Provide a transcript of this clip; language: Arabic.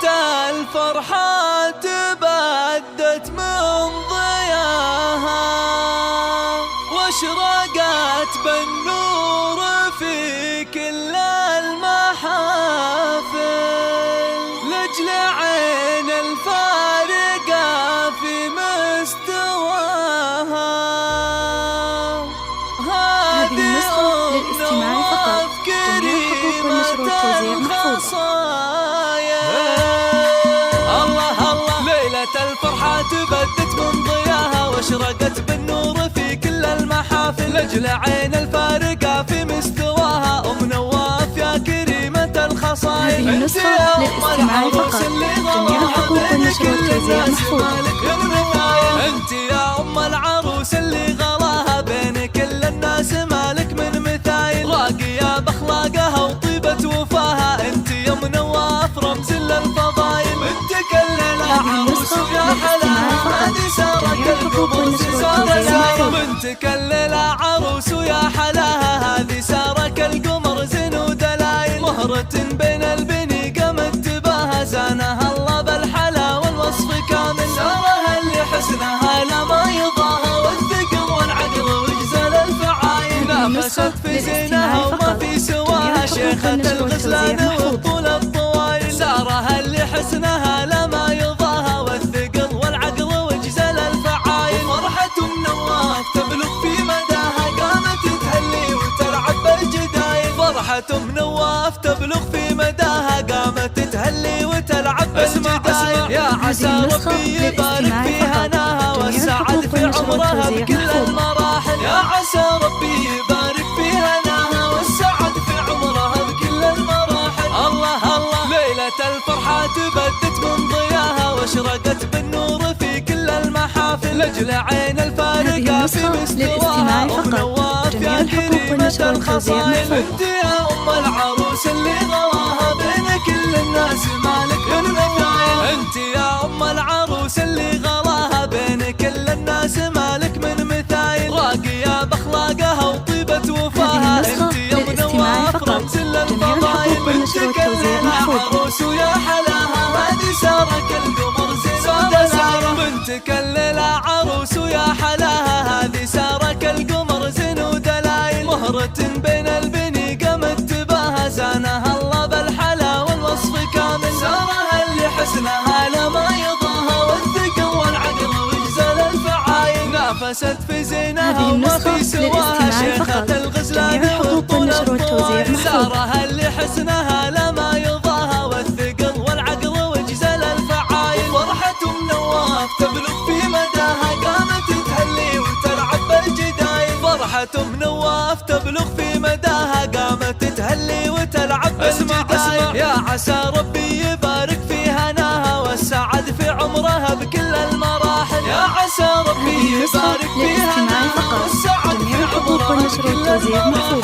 الفرحة تبدت من ضياها واشرقت بالنور في كل المحافل لأجل عين الفارقة في مستواها. هذه النسخة للاستماع فقط. جميع حقوق النشر والتوزيع محفوظة. الفرحة تبدت من ضياها واشرقت بالنور في كل المحافل لأجل عين الفارقة في مستواها. أم نواف يا كريمة الخصائل، هذه النسخة للاستماع فقط. جميع حقوق النشر والتوزيع محفوظة. أنت يا أم العروس اللي غلاها بين كل الناس مالك من مثايل راقية بأخلاقها وطيبة وفاها. أنت يا أم نواف رمز للفضايل، انت كلنا عروس يا حلاها هذه سارك القمر زين. بنت كلنا عروس يا حلاها هذه سارك القمر زين ودلايل. مهرة بين البني قامت تباها زانها الله بالحلا والوصف كامل. سارها اللي حسنها لما يضاها والثقل والعقل وجزل الفعايل. نافست في زينها وما في سواها شيخة الغزلان وطول الطوايل. سارها اللي حسنها لما يضاها والثقل والعقل وجزل الفعايل. فرحة نواف تبلغ في مداها قامت تهلي وتلعب بالجدايل. فرحة نواف تبلغ في مداها قامت تهلي وتلعب بالجدايل. يا عسى ربي يبارك في هناها والسعد في عمرها بكل المراحل. يا عسى ربي يبارك في هناها والسعد في عمرها بكل المراحل. الله الله ليلة الفرحة تبدت من ضياها واشرقت بالنور في كل المحافل لأجل عين الفارقة في مستواها. أم نواف يا كريمة الخصائل، انت يا أم العروس اللي غلاها بين كل الناس مالك من مثايل. انت يا أم العروس اللي غلاها بين كل الناس مالك من مثايل راقية بأخلاقها وطيبة وفاها. انت يا أم نواف رمز للفضايل، بنت كلنا عروس ويا حلاها هذه سارك القمر زين ودلايل. بنت كلنا عروس ويا حلاها هذه سارك القمر زين ودلايل. مهرة بين البني قامت تباها زانها الله بالحلا والوصف كامل. سارها اللي حسنها لما يضاها والثقل والعقل وجزل الفعايل. نافست في زينها وما في سواها شيخة الغزلان وطول الطوايل. سارها اللي حسنها لما يضاها والثقل والعقل وجزل الفعايل. فرحة نواف تبلغ في مداها قامت تهلي وتلعب بالجدايل. فرحة نواف تبلغ في مداها قامت تهلي وتلعب بالجدايل. يا عسى ربي يبارك في هناها والسعد في عمرها بكل المراحل. يا عسى ربي يبارك في هناها والسعد في عمرها بكل المراحل.